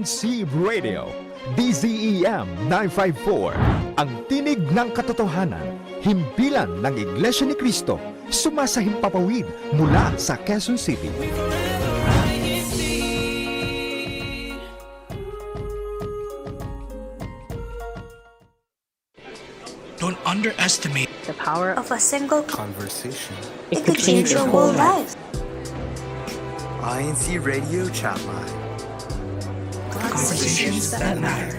CEBRadio, DZEM 954, ang tinig ng katotohanan, himpilan ng Iglesia ni Cristo, sumasahimpapawid mula sa Quezon City. Don't underestimate the power of a single conversation. It could change your whole life. INCRadio Chatline. conversations that matter.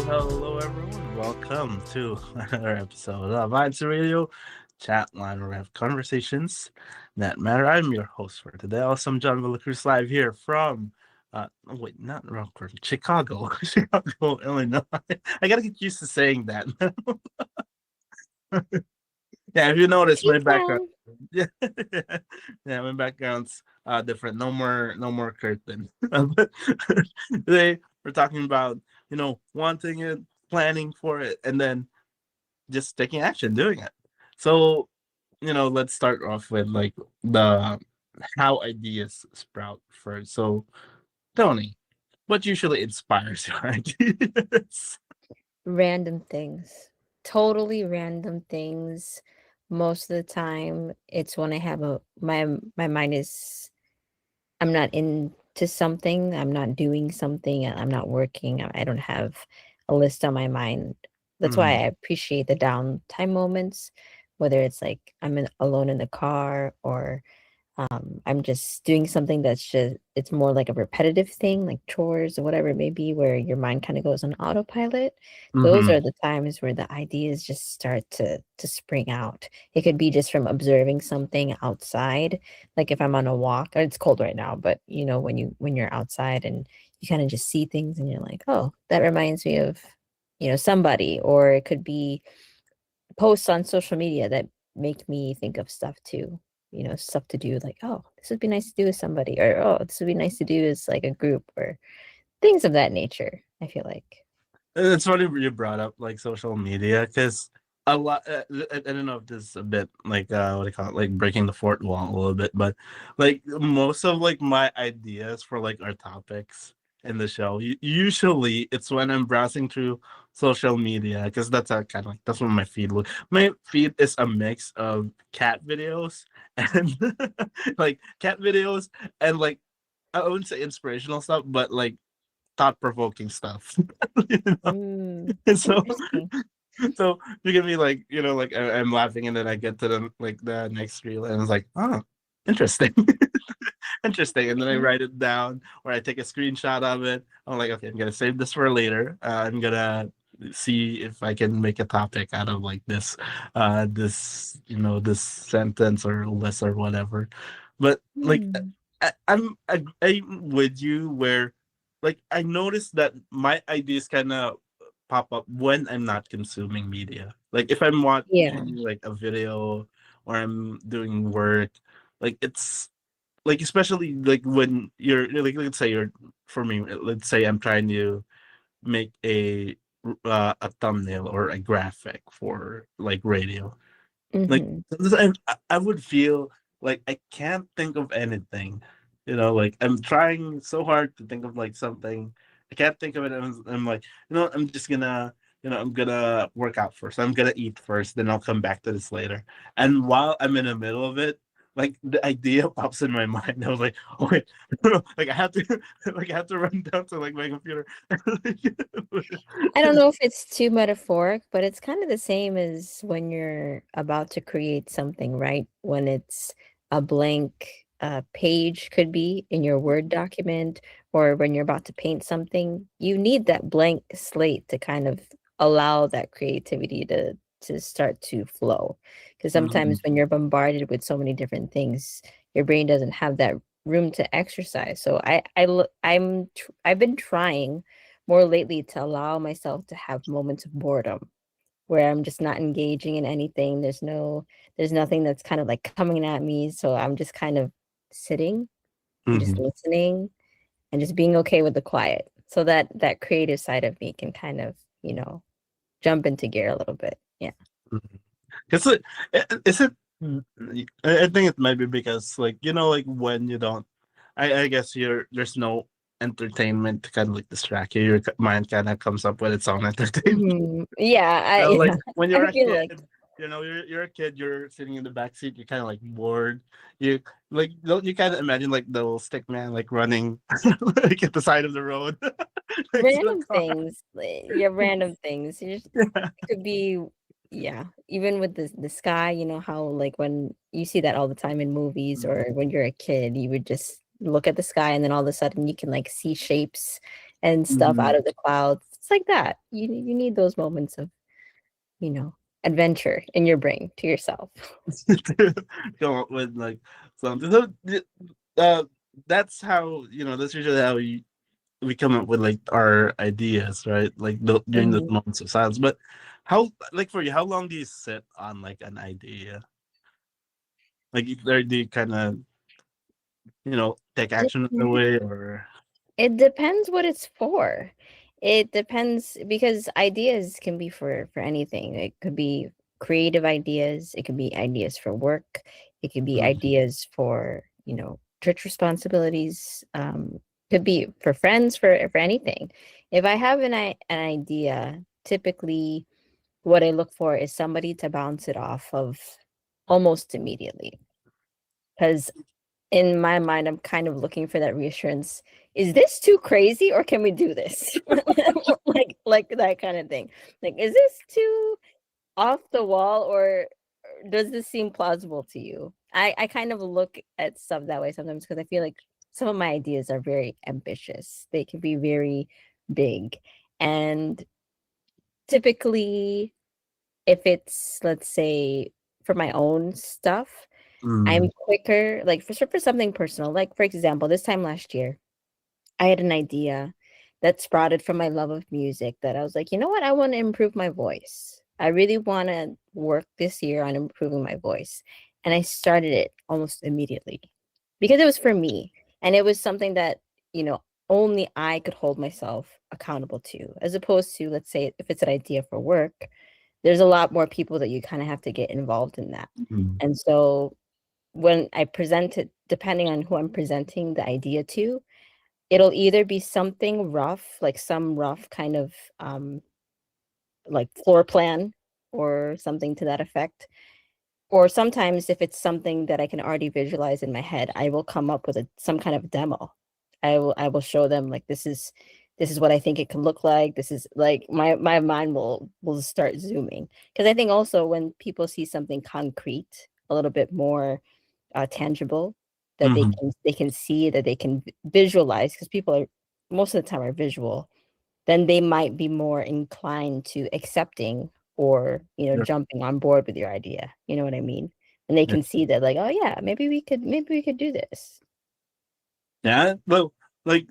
Hello, everyone. Welcome to another episode of INCRadio Chatline, where we have conversations that matter. I'm your host for today, Awesome John Villacruz, live here from, not Rockford, Chicago, Illinois. I gotta get used to saying that. Yeah, if you notice, my background, my background's different. No more curtain. But today we're talking about, wanting it, planning for it, and then just taking action, doing it. So, let's start off with like the how ideas sprout first. So, Tony, what usually inspires your ideas? Random things. Totally random things. Most of the time, it's when I have my mind is, I'm not into something, I'm not doing something, I'm not working, I don't have a list on my mind. That's why I appreciate the downtime moments, whether it's like I'm alone in the car or I'm just doing something it's more like a repetitive thing, like chores or whatever it may be, where your mind kind of goes on autopilot. Those are the times where the ideas just start to spring out. It could be just from observing something outside, like if I'm on a walk, or it's cold right now, but when you're outside and you kind of just see things and you're like, oh, that reminds me of somebody. Or it could be posts on social media that make me think of stuff too. Stuff to do, like, oh, this would be nice to do with somebody, or oh, this would be nice to do as like a group, or things of that nature. I feel like it's funny you brought up like social media, because a lot. I don't know if this is a bit like what do you call it, like breaking the fourth wall a little bit, but like most of like my ideas for like our topics in the show, usually it's when I'm browsing through social media, because that's a kind of like, that's what my feed looks. My feed is a mix of cat videos and like cat videos and like, I wouldn't say inspirational stuff, but like thought-provoking stuff. And so you can be like, like I'm laughing, and then I get to the next reel, and it's like, oh, interesting. Interesting. And then I write it down, or I take a screenshot of it. I'm like, okay, I'm gonna save this for later. I'm gonna see if I can make a topic out of like this sentence or list or whatever. But like I'm with you, where like I noticed that my ideas kind of pop up when I'm not consuming media. Like if I'm watching like a video or I'm doing work, like it's like, especially like when you're like, let's say I'm trying to make a thumbnail or a graphic for like radio. Like I would feel like I can't think of anything, like I'm trying so hard to think of like something, I can't think of it, and I'm like, I'm just gonna I'm gonna work out first, I'm gonna eat first, then I'll come back to this later. And while I'm in the middle of it, like the idea pops in my mind. I was like, oh wait, like I have to run down to like my computer. I don't know if it's too metaphoric, but it's kind of the same as when you're about to create something, right? When it's a blank page, could be in your Word document, or when you're about to paint something, you need that blank slate to kind of allow that creativity to start to flow. Because sometimes when you're bombarded with so many different things, your brain doesn't have that room to exercise. So I've been trying more lately to allow myself to have moments of boredom where I'm just not engaging in anything. There's nothing that's kind of like coming at me. So I'm just kind of sitting, I'm just listening, and just being okay with the quiet, so that that creative side of me can kind of, jump into gear a little bit. Yeah. Because is it? I think it might be because like like when you don't, I guess there's no entertainment to kind of like distract you. Your mind kind of comes up with its own entertainment. Yeah, Like when you're I a feel kid, like you're a kid, you're sitting in the back seat, you're kind of like bored. You like don't you kind of imagine like the little stick man like running like at the side of the road next to the random car. things. Yeah, random things. It could be, yeah, even with the sky, how like when you see that all the time in movies, or when you're a kid, you would just look at the sky and then all of a sudden you can like see shapes and stuff Mhm. out of the clouds. It's like that. You need those moments of, you know, adventure in your brain to yourself. Come up with like something. So, uh, that's how that's usually how we come up with like our ideas, right? Like during those Mhm. moments of silence. But how like for you, how long do you sit on like an idea? Like, or do you kind of take action right away, or It depends what it's for. It depends because ideas can be for anything. It could be creative ideas, it could be ideas for work, it could be Mhm. ideas for, church responsibilities, could be for friends, for anything. If I have an idea, typically what I look for is somebody to bounce it off of almost immediately. Because in my mind, I'm kind of looking for that reassurance. Is this too crazy or can we do this? like that kind of thing. Like, is this too off the wall, or does this seem plausible to you? I kind of look at stuff that way sometimes because I feel like some of my ideas are very ambitious. They can be very big. And typically, if it's, let's say, for my own stuff, I'm Mm, quicker, like for something personal. Like for example, this time last year, I had an idea that sprouted from my love of music that I was like, you know what? I want to improve my voice. I really want to work this year on improving my voice. And I started it almost immediately because it was for me. And it was something that, only I could hold myself accountable to, as opposed to, let's say, if it's an idea for work, there's a lot more people that you kind of have to get involved in that. mm, And so when I present it, depending on who I'm presenting the idea to, it'll either be something rough, like some rough kind of like floor plan or something to that effect. Or sometimes if it's something that I can already visualize in my head, I will come up with some kind of demo. I will show them like this is what I think it can look like. This is like my mind will start zooming. Because I think also when people see something concrete, a little bit more tangible, that they mhm. can see, that they can visualize, because people are most of the time are visual, then they might be more inclined to accepting or Yeah, jumping on board with your idea. You know what I mean? And they yeah, can see that, like, oh yeah, maybe we could do this. yeah. Well, like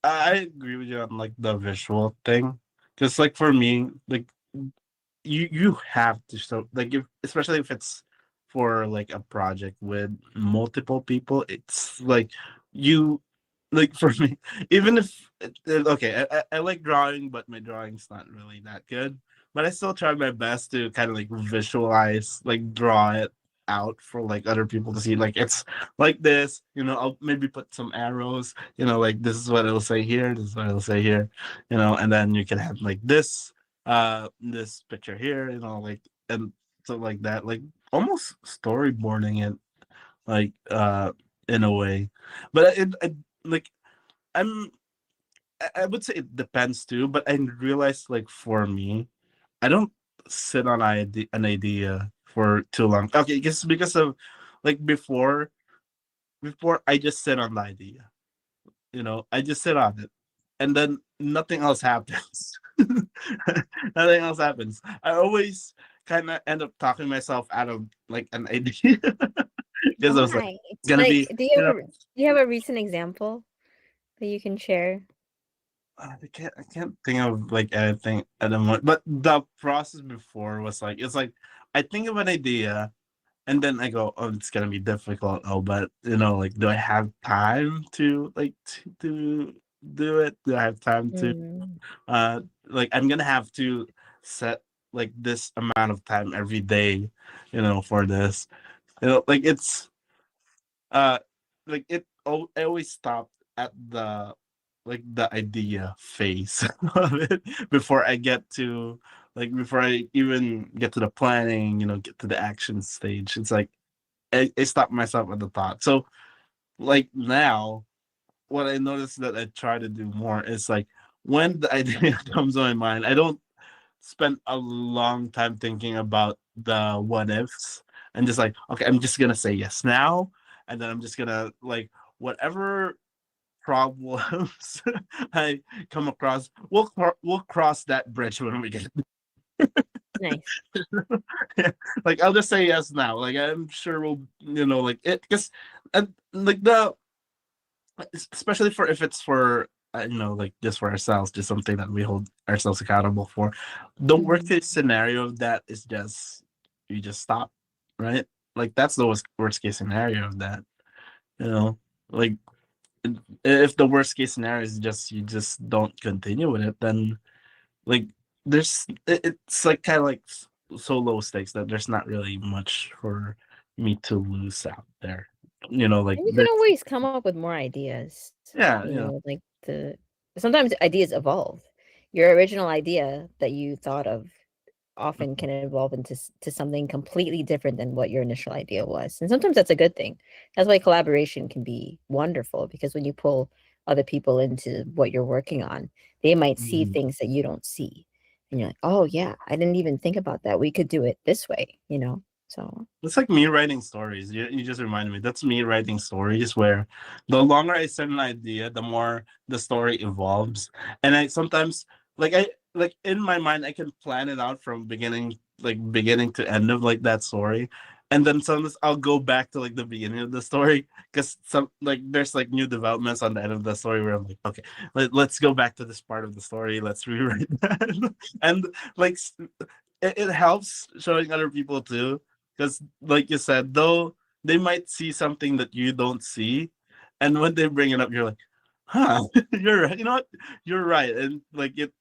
I agree with you on like the visual thing, because like for me, like you have to show like if especially if it's for like a project with multiple people, it's like you like for me, even if okay, I like drawing, but my drawing's not really that good, but I still try my best to kind of like visualize, like draw it out for like other people to see, like it's like this, I'll maybe put some arrows, like this is what it'll say here, this is what it'll say here, and then you can have like this picture here, like, and stuff like that, like almost storyboarding it, like in a way. But like I'm I would say it depends too, but I realized like for me, I don't sit on an idea for too long. Okay, because of like before I just sit on the idea. I just sit on it, and then nothing else happens. Nothing else happens. I always kind of end up talking myself out of like an idea because I was like, Why? it's gonna Like, be, you know, do you have a recent example that you can share? I can't think of like anything at the moment. But the process before was like it's like I think of an idea and then I go, oh, it's gonna be difficult. Oh, but like, do I have time to like to do it? Do I have time to? Mm. Like I'm gonna have to set like this amount of time every day, for this. Like it's uh like I always stopped at the idea phase of it before I get to before I even get to the planning, get to the action stage. It's like I stop myself at the thought. So like now, what I noticed that I try to do more is like when the idea comes on my mind, I don't spend a long time thinking about the what ifs and just like, okay, I'm just gonna say yes now, and then I'm just gonna like whatever problems I come across, we'll cross that bridge when we get. Nice. Like I'll just say yes now. Like I'm sure we'll, like it because, and like the especially for if it's for like just for ourselves, just something that we hold ourselves accountable for. The worst Mhm. case scenario of that is just you just stop, right? Like that's the worst case scenario of that. You know, like if the worst case scenario is just you just don't continue with it, then like it's like kind of like so low stakes that there's not really much for me to lose out there. Like And you can there's always come up with more ideas, yeah, like sometimes ideas evolve. Your original idea that you thought of often can evolve into to something completely different than what your initial idea was. And sometimes that's a good thing. That's why collaboration can be wonderful, because when you pull other people into what you're working on, they might see Mhm. things that you don't see. And you're like, "Oh yeah, I didn't even think about that. We could do it this way." So, It's like me writing stories. You just reminded me. That's me writing stories where the longer I send an idea, the more the story evolves. And I sometimes like in my mind I can plan it out from beginning to end of like that story. And then sometimes I'll go back to like the beginning of the story because some like there's like new developments on the end of the story where I'm like, okay, let's go back to this part of the story. Let's rewrite that. And like it helps showing other people too because like you said, though they might see something that you don't see, and when they bring it up, you're like, huh, you're right. You know what? You're right. And like it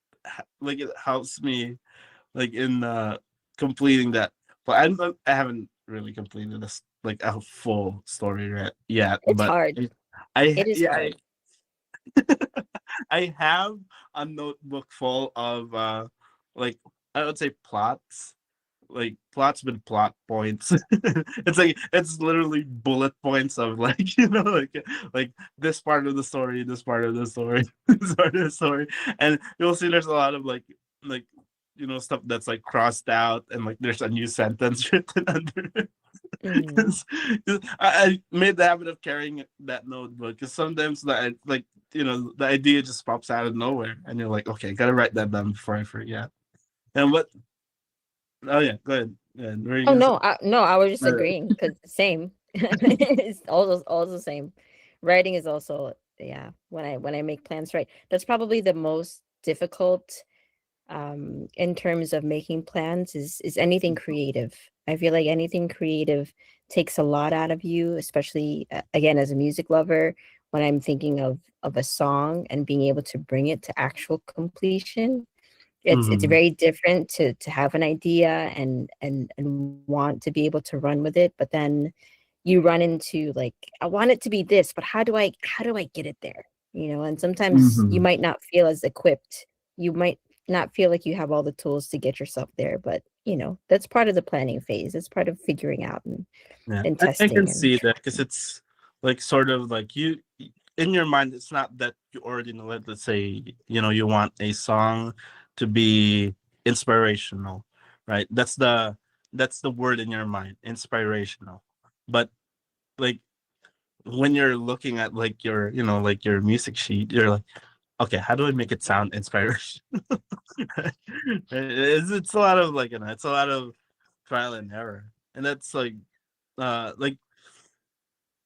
helps me like in completing that. But I haven't really completed this like a full story yet, it's but hard. I It is yeah, I, hard. I have a notebook full of like I would say plots, like plots with plot points. It's like it's literally bullet points of like like this part of the story, this part of the story, this part of the story, and you'll see there's a lot of like stuff that's like crossed out and like there's a new sentence written under it. Mhm. 'Cause I made the habit of carrying that notebook because sometimes the idea just pops out of nowhere and you're like, okay, gotta write that down before I forget. And what Oh yeah, go ahead. Yeah, what are you Oh gonna say? no, I was just Uh, agreeing because same. It's also same. Writing is also, yeah, when I make plans, right. That's probably the most difficult in terms of making plans is anything creative. I feel like anything creative takes a lot out of you, especially again as a music lover, when I'm thinking of a song and being able to bring it to actual completion. It's mhm, very different to have an idea and want to be able to run with it, but then you run into like, I want it to be this, but how do I get it there? And sometimes you mhm. might not feel as equipped. You might not feel like you have all the tools to get yourself there, but that's part of the planning phase. It's part of figuring out Yeah, and I can testing and see that because it's like sort of like you in your mind. It's not that you already know it. Let's say you want a song to be inspirational, right? That's the word in your mind, inspirational. But like when you're looking at like your music sheet, you're like, okay, how do I make it sound inspirational? It's a lot of it's a lot of trial and error, and like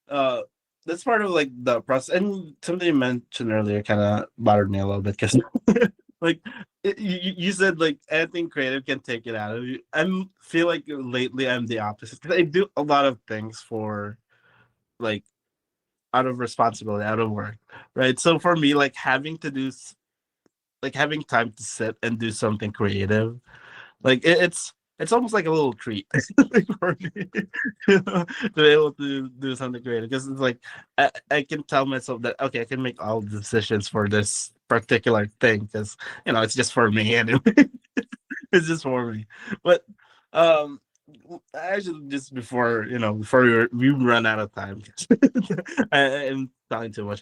uh that's part of like the process. And something you mentioned earlier kind of bothered me a little bit because like you said like anything creative can take it out of you. I feel like lately I'm the opposite because I do a lot of things for like out of responsibility, out of work, right? So for me, like having to do like having time to sit and do something creative, like it's almost like a little treat like, for me, to be able to do something creative, because it's like I can tell myself that okay, I can make all the decisions for this particular thing because it's just for me anyway. It's just for me. But um actually, just before before we run out of time, I'm talking too much.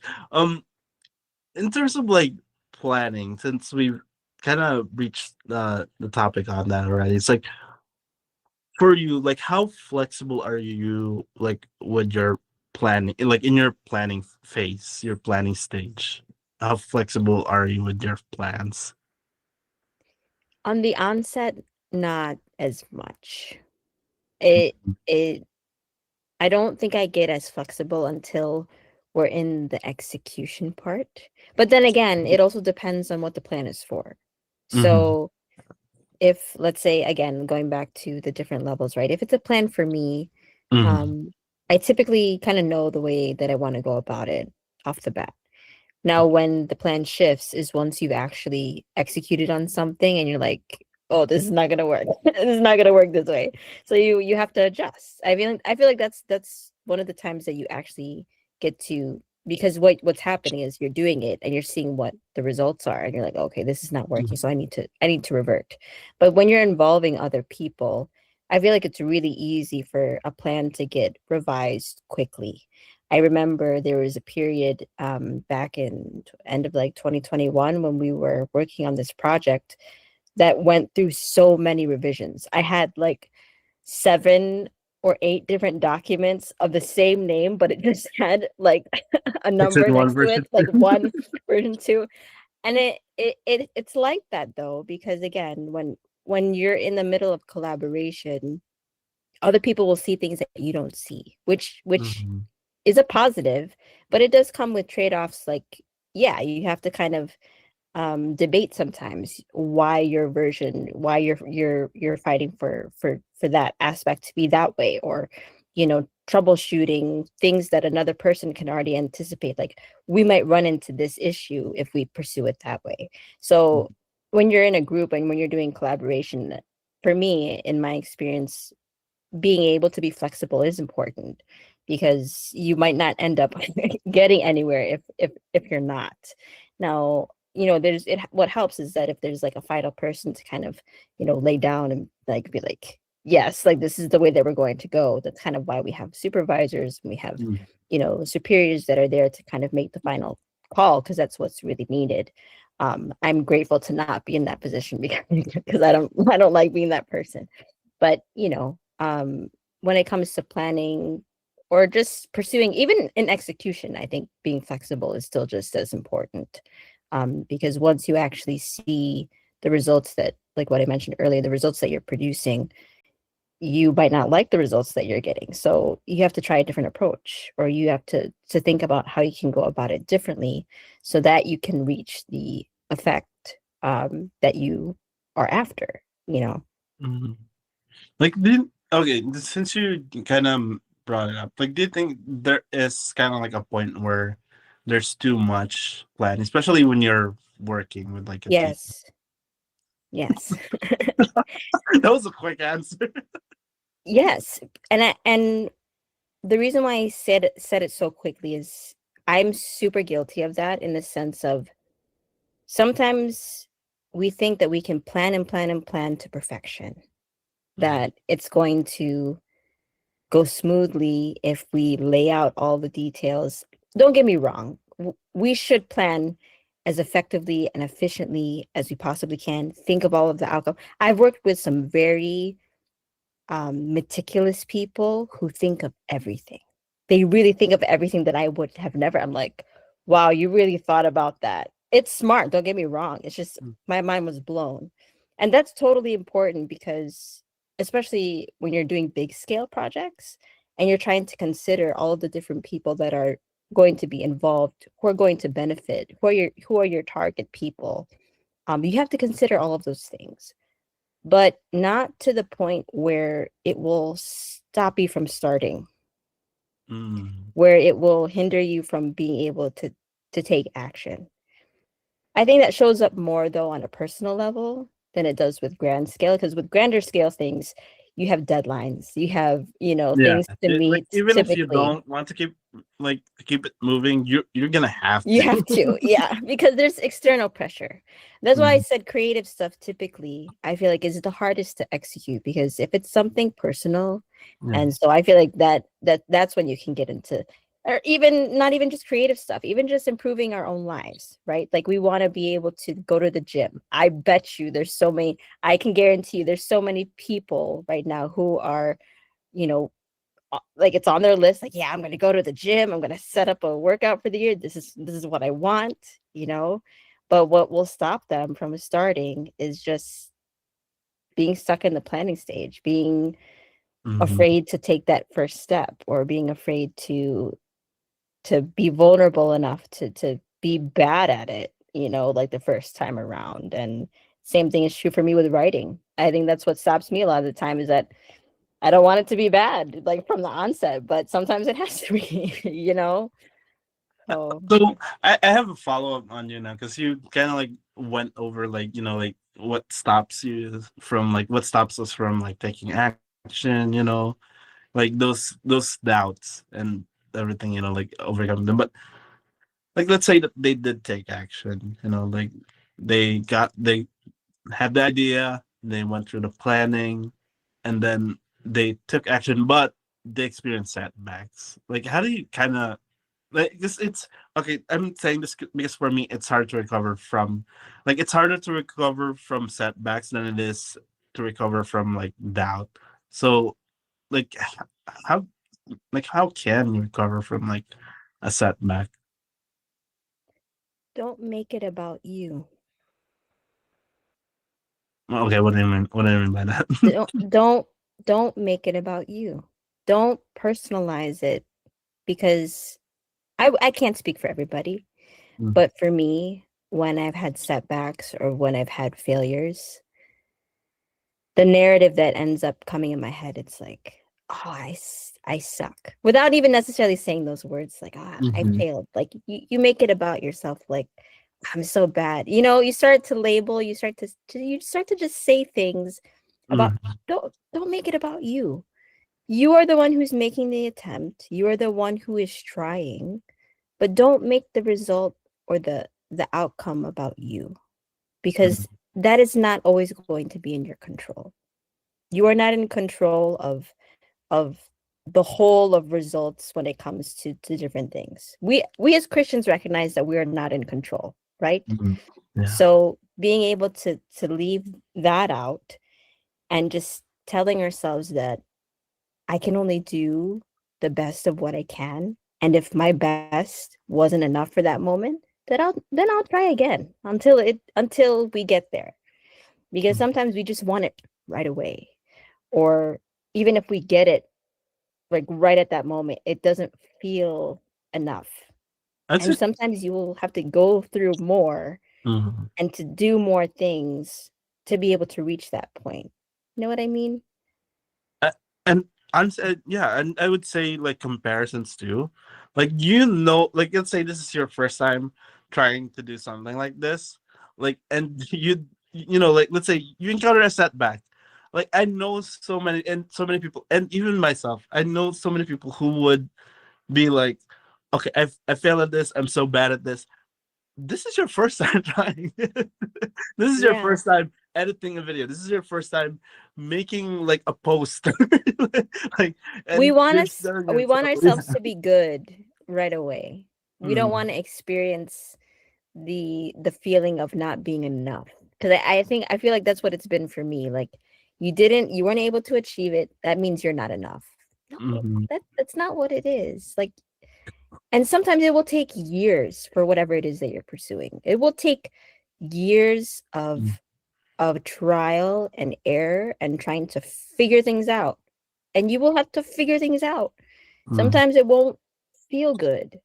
In terms of like planning, since we've kind of reached the topic on that already, it's like for you, like how flexible are you like with your planning, like in your planning phase, your planning stage? How flexible are you with your plans? On the onset, not as much. It it I don't think I get as flexible until we're in the execution part. But then again, it also depends on what the plan is for. Mm-hmm. So if, let's say, again, going back to the different levels, right? If it's a plan for me, Mm-hmm. um, I typically kind of know the way that I want to go about it off the bat. Now, when the plan shifts is once you've actually executed on something and you're like, oh, this is not gonna work. This is not gonna work this way. So you have to adjust. I feel like that's one of the times that you actually get to, because what's happening is you're doing it and you're seeing what the results are and you're like, okay, this is not working. So I need to revert. But when you're involving other people, I feel like it's really easy for a plan to get revised quickly. I remember there was a period back in end of like 2021 when we were working on this project that went through so many revisions. I had like 7 or 8 different documents of the same name, but it just had like a It's in number one next to version. it, like one version two. And it's like that though, because again, when you're in the middle of collaboration, other people will see things that you don't see, which Mm-hmm. is a positive, but it does come with trade-offs. Like, yeah, you have to kind of debate sometimes why you're fighting for that aspect to be that way, or troubleshooting things that another person can already anticipate, like we might run into this issue if we pursue it that way. So when you're in a group and when you're doing collaboration, for me, in my experience, being able to be flexible is important, because you might not end up getting anywhere if you're not. Now, what helps is that if there's like a final person to kind of, lay down and like be like, yes, like this is the way that we're going to go. That's kind of why we have supervisors, and we have, superiors that are there to kind of make the final call, because that's what's really needed. I'm grateful to not be in that position because I don't like being that person. But when it comes to planning or just pursuing, even in execution, I think being flexible is still just as important, because once you actually see the results that, like what I mentioned earlier, the results that you're producing, you might not like the results that you're getting. So you have to try a different approach, or you have to think about how you can go about it differently so that you can reach the effect that you are after, you know. Mm-hmm. Like, did okay, since you kind of brought it up, like, do you think there is kind of like a point where there's too much planning, especially when you're working with like a team? Yes. Yes. That was a quick answer. Yes. And the reason why I said it so quickly is I'm super guilty of that, in the sense of sometimes we think that we can plan and plan and plan to perfection, that it's going to go smoothly if we lay out all the details. Don't get me wrong. We should plan as effectively and efficiently as we possibly can. Think of all of the outcome. I've worked with some very meticulous people who think of everything. They really think of everything that I would have never. I'm like, wow, you really thought about that. It's smart. Don't get me wrong. It's just my mind was blown. And that's totally important, because especially when you're doing big scale projects and you're trying to consider all of the different people that are going to be involved, who are going to benefit, who are your target people. You have to consider all of those things, but not to the point where it will stop you from starting. where it will hinder you from being able to take action. I think that shows up more though on a personal level than it does with grand scale, because with grander scale things, you have deadlines, you have, Yeah, things to like meet even if you typically. don't want to keep it moving, you're gonna have You to. have to, yeah, because there's external pressure. That's why I Mhm. said creative stuff typically, I feel like, is the hardest to execute, because if it's something personal, Yeah. and so I feel like that's when you can get into, or even not even just creative stuff, even just improving our own lives, right? Like we want to be able to go to the gym. I bet you there's so many, I can guarantee you there's so many people right now who are, you know, like it's on their list, like, yeah, I'm going to go to the gym, I'm going to set up a workout for the year, this is what I want, but what will stop them from starting is just being stuck in the planning stage, being Mhm. afraid to take that first step, or being afraid to be vulnerable enough to be bad at it, like the first time around. And same thing is true for me with writing. I think that's what stops me a lot of the time, is that I don't want it to be bad, like from the onset, but sometimes it has to be. So So I have a follow up on you now, because you kind of like went over like like what stops us from like taking action, like those doubts and everything, like overcoming them. But like let's say that they did take action, like they had the idea, they went through the planning, and then they took action, but they experienced setbacks. Like how do you kind of like this? It's okay. I'm saying this because for me, it's hard to recover from, like it's harder to recover from setbacks than it is to recover from like doubt. So like how how can you recover from like a setback? don't make it about you. Okay, what do you mean? What do you mean by that? Don't make it about you. Don't personalize it, because I can't speak for everybody, Mm, but for me, when I've had setbacks or when I've had failures, the narrative that ends up coming in my head, it's like, oh, I suck, without even necessarily saying those words, like, oh, I mhm, failed. Like you make it about yourself, like, I'm so bad. You start to label, you start to just say things about, mhm, don't make it about you. You are the one who's making the attempt. You are the one who is trying, but don't make the result or the outcome about you, because mhm, that is not always going to be in your control. You are not in control of the whole of results when it comes to different things. We as Christians recognize that we are not in control, right? mhm. Yeah. So being able to leave that out, and just telling ourselves that I can only do the best of what I can, and if my best wasn't enough for that moment, then I'll try again until we get there, because Mm. sometimes we just want it right away, or even if we get it like right at that moment, it doesn't feel enough. I'd And say, sometimes you will have to go through more mhm. and to do more things to be able to reach that point. You know what I mean? Uh, and yeah, and I would say like comparisons too. Like like let's say this is your first time trying to do something like this, like, and like let's say you encounter a setback. Like I know so many people, and even myself, I know so many people who would be like, okay, I failed at this. I'm so bad at this. This is your first time trying. This is your Yeah. first time editing a video. This is your first time making like a post. like, We and want you're us telling we want yourself, ourselves to be good right away. We don't mm, want to experience the feeling of not being enough, because I feel like that's what it's been for me. Like, you weren't able to achieve it, that means you're not enough. No, mhm, that's not what it is. Like, and sometimes it will take years for whatever it is that you're pursuing. It will take years mm, of trial and error and trying to figure things out. And you will have to figure things out. mm. Sometimes it won't feel good,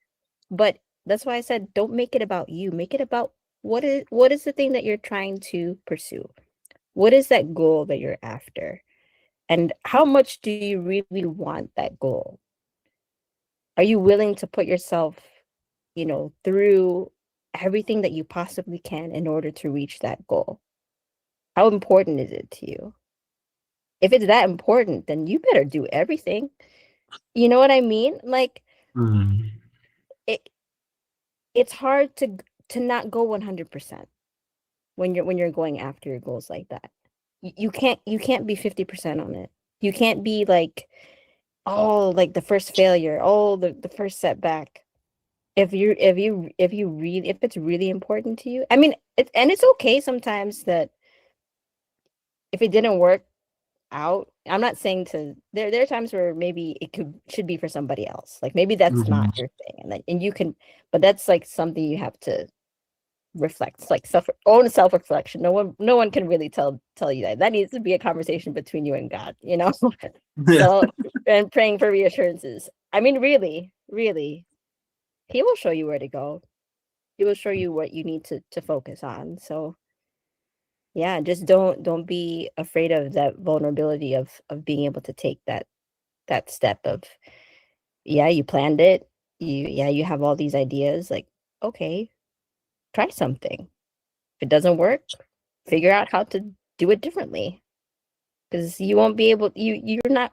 but that's why I said don't make it about you. Make it about what is the thing that you're trying to pursue? What is that goal that you're after? And how much do you really want that goal? Are you willing to put yourself, through everything that you possibly can in order to reach that goal? How important is it to you? If it's that important, then you better do everything. You know what I mean? Like Mm. it it's hard to not go 100% when you're going after your goals like that. You can't be 50% on it. You can't be like, oh, like the first failure, oh, the first setback. If it's really important to you, I mean, it's okay sometimes that if it didn't work out, I'm not saying to there are times where maybe should be for somebody else. Like maybe that's Mhm. not your thing, and you can, but that's like something you have to reflect. It's like own self-reflection. No one can really tell you that. That needs to be a conversation between you and God, Yeah. So, and praying for reassurances. I mean, really, really, he will show you where to go. He will show you what you need to focus on. So yeah, just don't be afraid of that vulnerability of being able to take that step of, yeah, you planned it. You have all these ideas, like, okay, try something. If it doesn't work, figure out how to do it differently. Because you won't be able, you're not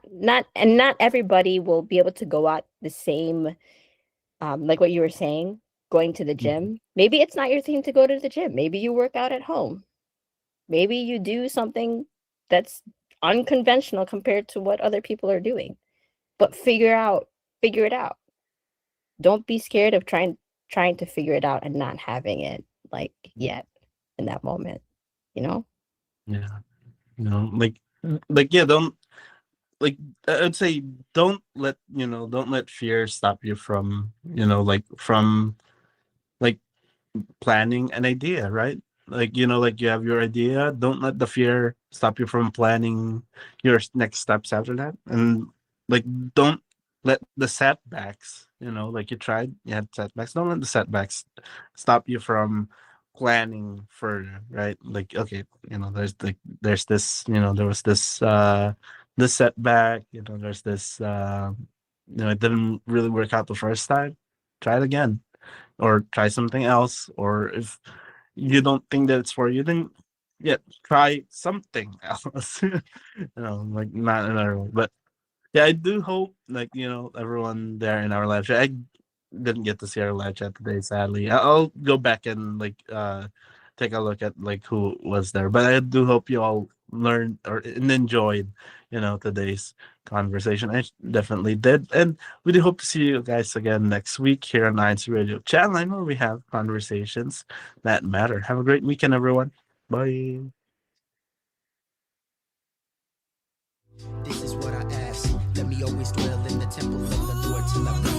everybody will be able to go out the same, like what you were saying, going to the Mhm. gym. Maybe it's not your thing to go to the gym. Maybe you work out at home. Maybe you do something that's unconventional compared to what other people are doing. But figure it out. Don't be scared of trying to figure it out and not having it like yet in that moment, you know? Yeah. Like yeah, don't like I'd say don't let fear stop you from like planning an idea, right? Like like you have your idea. Don't let the fear stop you from planning your next steps after that, and like don't let the setbacks. Like you had setbacks. Don't let the setbacks stop you from planning further, right? Like okay, there's this, there was this setback. There's this. It didn't really work out the first time. Try it again or try something else. Or if you don't think that it's for you, then yeah, try something else. Like not another one. But yeah, I do hope like everyone there in our live chat. I didn't get to see our live chat today, sadly. I'll go back and take a look at like who was there. But I do hope you all learned and enjoyed, today's conversation. I definitely did. And we do hope to see you guys again next week here on INCRadio channel where we have conversations that matter. Have a great weekend, everyone. Bye. This is what I ask. Let me always dwell in the temple of the Lord till I